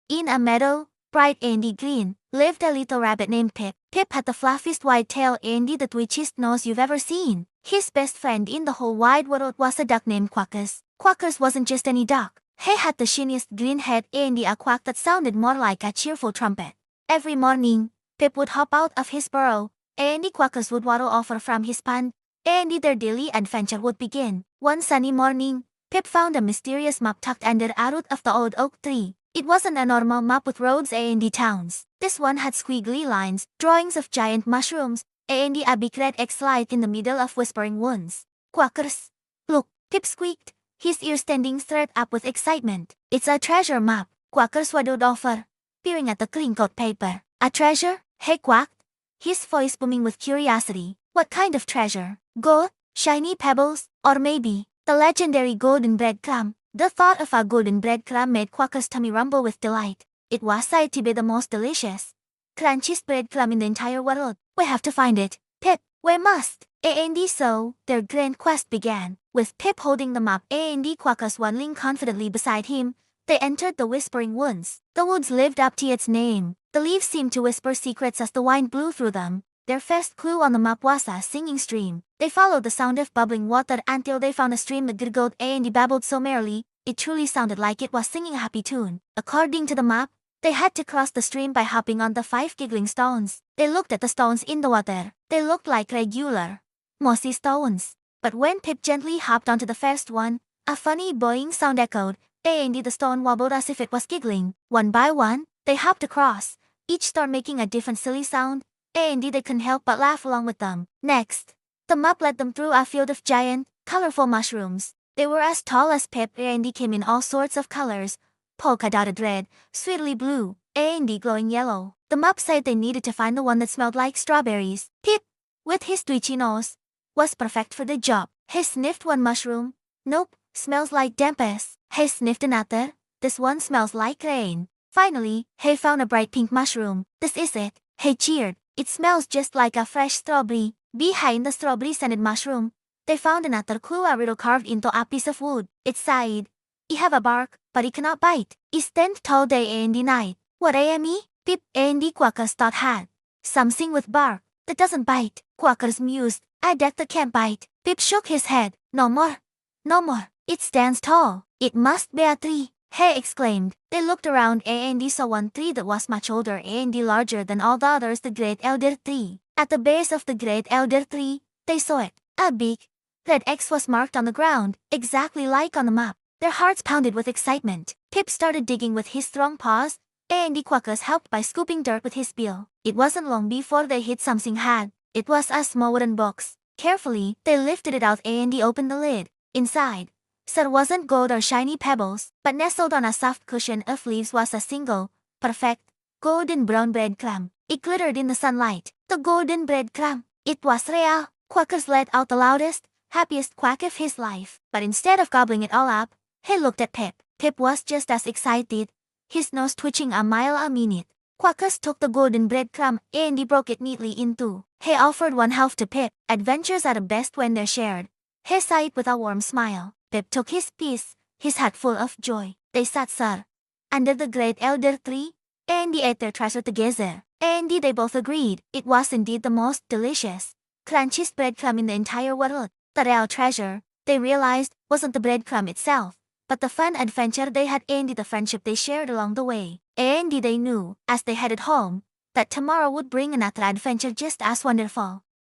In a meadow, bright and green, lived a little rabbit named Pip. Pip had the fluffiest white tail and the twitchiest nose you've ever seen. His best friend in the whole wide world was a duck named Quackers. Quackers wasn't just any duck. He had the shiniest green head and a quack that sounded more like a cheerful trumpet. Every morning, Pip would hop out of his burrow, and Quackers would waddle over from his pond, and their daily adventure would begin. One sunny morning, Pip found a mysterious map tucked under a root of the old oak tree. It wasn't a normal map with roads and towns. This one had squiggly lines, drawings of giant mushrooms, and a big red X light in the middle of Whispering Woods. Quackers! Look, Pip squeaked, his ears standing straight up with excitement. It's a treasure map. Quackers waddled over, peering at the crinkled paper. A treasure? He quacked, his voice booming with curiosity. What kind of treasure? Gold? Shiny pebbles? Or maybe the legendary golden breadcrumb? The thought of a golden breadcrumb made Quacker's tummy rumble with delight. It was said to be the most delicious, crunchiest breadcrumb in the entire world. We have to find it, Pip. We must. And so, their grand quest began. With Pip holding the map and Quackers waddling confidently beside him, they entered the Whispering Woods. The woods lived up to its name. The leaves seemed to whisper secrets as the wind blew through them. Their first clue on the map was a singing stream. They followed the sound of bubbling water until they found a stream that gurgled and babbled so merrily, it truly sounded like it was singing a happy tune. According to the map, they had to cross the stream by hopping on the 5 giggling stones. They looked at the stones in the water. They looked like regular, mossy stones. But when Pip gently hopped onto the first one, a funny boing sound echoed, and the stone wobbled as if it was giggling. One by one, they hopped across, each stone making a different silly sound, and they couldn't help but laugh along with them. Next, the map led them through a field of giant, colorful mushrooms. They were as tall as Pip and came in all sorts of colors, polka-dotted red, sweetly blue, and glowing yellow. The map said they needed to find the one that smelled like strawberries. Pip, with his twitchy nose, was perfect for the job. He sniffed one mushroom. Nope, smells like dampness. He sniffed another. This one smells like rain. Finally, he found a bright pink mushroom. This is it. He cheered. It smells just like a fresh strawberry. Behind the strawberry-scented mushroom, they found another clue, a riddle carved into a piece of wood. It sighed. "I have a bark, but it cannot bite. I stand tall day and night." What me? Pip and Quackers thought had something with bark that doesn't bite. Quackers mused, "A deck that can't bite." Pip shook his head. "No more. No more. It stands tall. It must be a tree," he exclaimed. They looked around and saw one tree that was much older and larger than all the others, the great elder tree. At the base of the great elder tree, they saw it. A big red X was marked on the ground, exactly like on the map. Their hearts pounded with excitement. Pip started digging with his strong paws, and Quackers helped by scooping dirt with his bill. It wasn't long before they hit something hard. It was a small wooden box. Carefully, they lifted it out and opened the lid. Inside, there wasn't gold or shiny pebbles, but nestled on a soft cushion of leaves was a single, perfect, golden brown breadcrumb. It glittered in the sunlight. The golden breadcrumb. It was real. Quackers let out the loudest, happiest quack of his life. But instead of gobbling it all up, he looked at Pip. Pip was just as excited, his nose twitching a mile a minute. Quackers took the golden breadcrumb and he broke it neatly in two. He offered one half to Pip. Adventures are the best when they're shared. He sighed with a warm smile. Pip took his piece, his heart full of joy. They sat under the great elder tree, and they ate their treasure together. And they both agreed it was indeed the most delicious, crunchiest breadcrumb in the entire world. The real treasure, they realized, wasn't the breadcrumb itself, but the fun adventure they had and the friendship they shared along the way. And they knew, as they headed home, that tomorrow would bring another adventure just as wonderful.